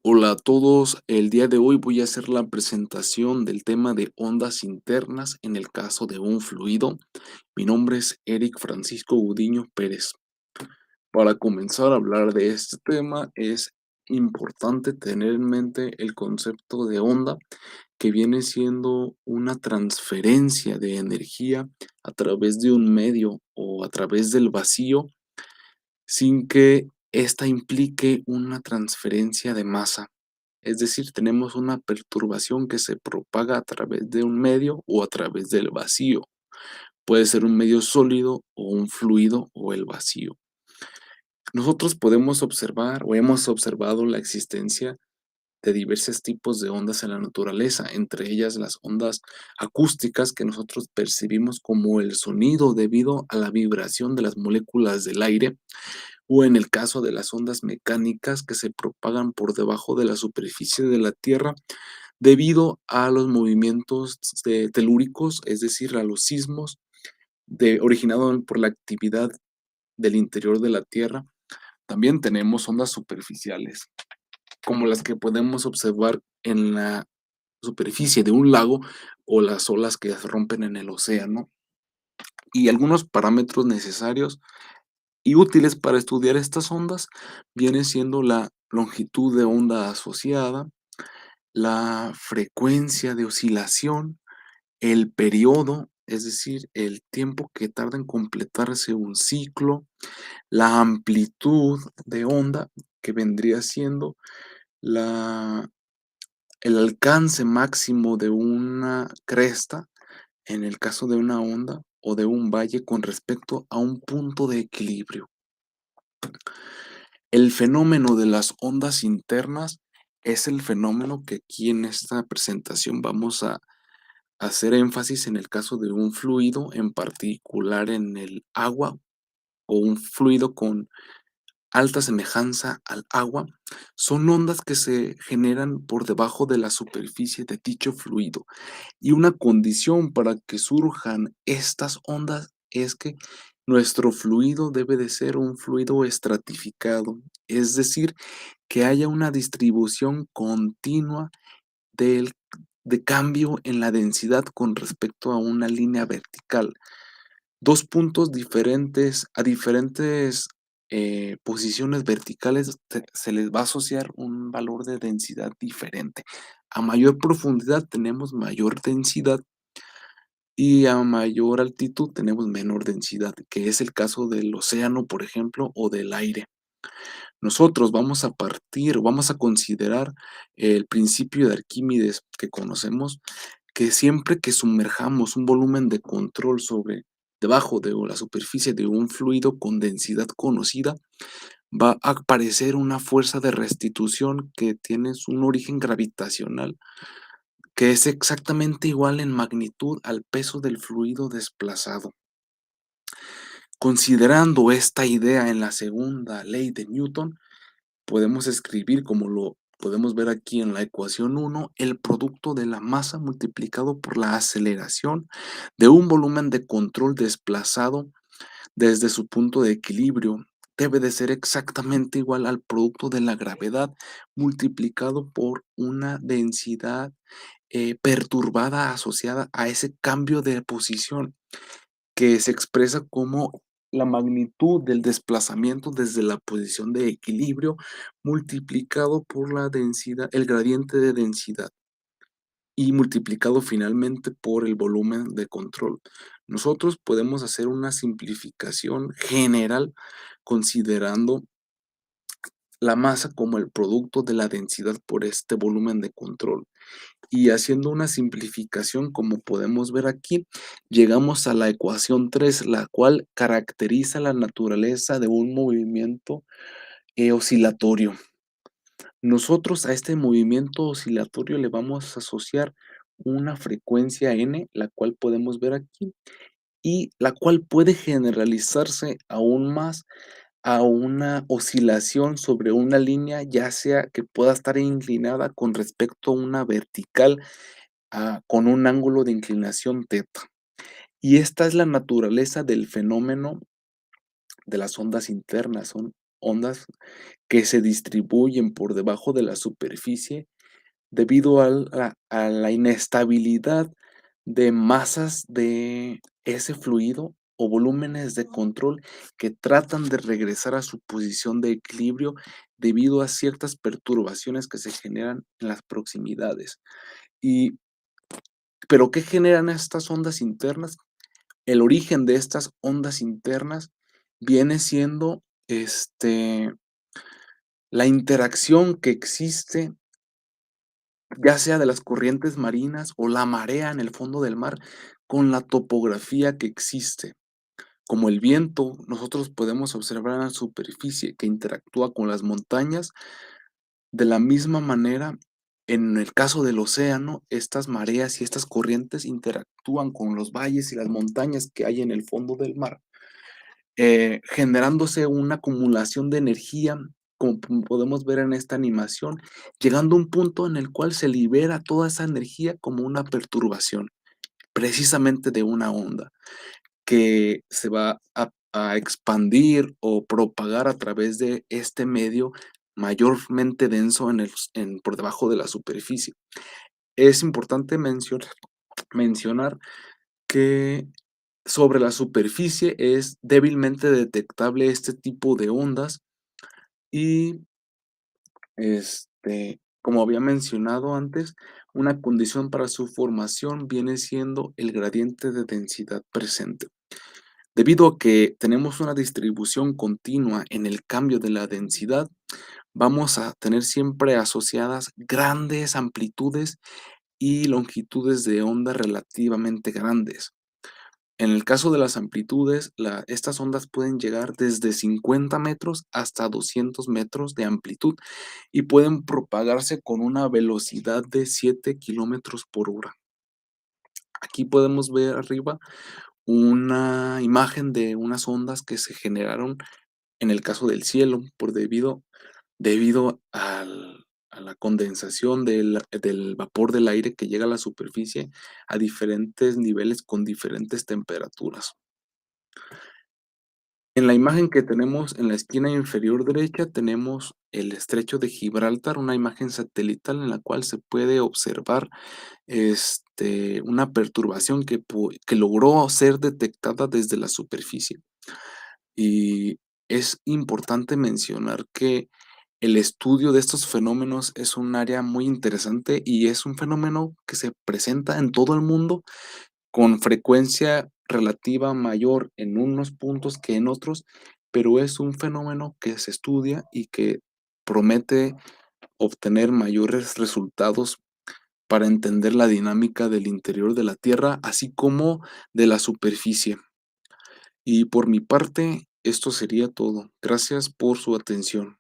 Hola a todos, el día de hoy voy a hacer la presentación del tema de ondas internas en el caso de un fluido. Mi nombre es Eric Francisco Gudiño Pérez. Para comenzar a hablar de este tema es importante tener en mente el concepto de onda, que viene siendo una transferencia de energía a través de un medio o a través del vacío sin que ésta implique una transferencia de masa. Es decir, tenemos una perturbación que se propaga a través de un medio o a través del vacío. Puede ser un medio sólido o un fluido o el vacío. Nosotros podemos observar o hemos observado la existencia de diversos tipos de ondas en la naturaleza, entre ellas las ondas acústicas que nosotros percibimos como el sonido debido a la vibración de las moléculas del aire, o en el caso de las ondas mecánicas que se propagan por debajo de la superficie de la Tierra debido a los movimientos telúricos, es decir, a los sismos originados por la actividad del interior de la Tierra. También tenemos ondas superficiales, como las que podemos observar en la superficie de un lago o las olas que se rompen en el océano. Y algunos parámetros necesarios y útiles para estudiar estas ondas viene siendo la longitud de onda asociada, la frecuencia de oscilación, el periodo, es decir, el tiempo que tarda en completarse un ciclo, la amplitud de onda, que vendría siendo la el alcance máximo de una cresta, en el caso de una onda o de un valle con respecto a un punto de equilibrio. El fenómeno de las ondas internas es el fenómeno que aquí en esta presentación vamos a hacer énfasis en el caso de un fluido, en particular en el agua o un fluido con alta semejanza al agua. Son ondas que se generan por debajo de la superficie de dicho fluido. Y una condición para que surjan estas ondas es que nuestro fluido debe de ser un fluido estratificado, es decir, que haya una distribución continua del de cambio en la densidad con respecto a una línea vertical. 2 puntos diferentes a diferentes, posiciones verticales se les va a asociar un valor de densidad diferente. A mayor profundidad tenemos mayor densidad y a mayor altitud tenemos menor densidad, que es el caso del océano, por ejemplo, o del aire. Nosotros vamos a considerar el principio de Arquímedes que conocemos, que siempre que sumerjamos un volumen de control sobre debajo de la superficie de un fluido con densidad conocida, va a aparecer una fuerza de restitución que tiene un origen gravitacional, que es exactamente igual en magnitud al peso del fluido desplazado. Considerando esta idea en la segunda ley de Newton, podemos escribir, como lo podemos ver aquí en la ecuación uno, el producto de la masa multiplicado por la aceleración de un volumen de control desplazado desde su punto de equilibrio. Debe de ser exactamente igual al producto de la gravedad multiplicado por una densidad perturbada asociada a ese cambio de posición, que se expresa como la magnitud del desplazamiento desde la posición de equilibrio multiplicado por la densidad, el gradiente de densidad y multiplicado finalmente por el volumen de control. Nosotros podemos hacer una simplificación general considerando la masa como el producto de la densidad por este volumen de control. Y haciendo una simplificación, como podemos ver aquí, llegamos a la ecuación 3, la cual caracteriza la naturaleza de un movimiento oscilatorio. Nosotros a este movimiento oscilatorio le vamos a asociar una frecuencia n, la cual podemos ver aquí, y la cual puede generalizarse aún más a una oscilación sobre una línea, ya sea que pueda estar inclinada con respecto a una vertical con un ángulo de inclinación teta. Y esta es la naturaleza del fenómeno de las ondas internas. Son ondas que se distribuyen por debajo de la superficie debido a la inestabilidad de masas de ese fluido o volúmenes de control que tratan de regresar a su posición de equilibrio debido a ciertas perturbaciones que se generan en las proximidades. Y, ¿pero qué generan estas ondas internas? El origen de estas ondas internas viene siendo, la interacción que existe, ya sea de las corrientes marinas o la marea en el fondo del mar, con la topografía que existe. Como el viento, nosotros podemos observar en la superficie que interactúa con las montañas. De la misma manera, en el caso del océano, estas mareas y estas corrientes interactúan con los valles y las montañas que hay en el fondo del mar, generándose una acumulación de energía, como podemos ver en esta animación, llegando a un punto en el cual se libera toda esa energía como una perturbación, precisamente de una onda, que se va a expandir o propagar a través de este medio mayormente denso por debajo de la superficie. Es importante mencionar que sobre la superficie es débilmente detectable este tipo de ondas y, como había mencionado antes, una condición para su formación viene siendo el gradiente de densidad presente. Debido a que tenemos una distribución continua en el cambio de la densidad, vamos a tener siempre asociadas grandes amplitudes y longitudes de onda relativamente grandes. En el caso de las amplitudes, estas ondas pueden llegar desde 50 metros hasta 200 metros de amplitud y pueden propagarse con una velocidad de 7 kilómetros por hora. Aquí podemos ver arriba una imagen de unas ondas que se generaron en el caso del cielo debido a la condensación del vapor del aire que llega a la superficie a diferentes niveles con diferentes temperaturas. En la imagen que tenemos en la esquina inferior derecha tenemos el estrecho de Gibraltar, una imagen satelital en la cual se puede observar, una perturbación que logró ser detectada desde la superficie. Y es importante mencionar que el estudio de estos fenómenos es un área muy interesante y es un fenómeno que se presenta en todo el mundo con frecuencia relativa mayor en unos puntos que en otros, pero es un fenómeno que se estudia y que promete obtener mayores resultados para entender la dinámica del interior de la Tierra, así como de la superficie. Y por mi parte, esto sería todo. Gracias por su atención.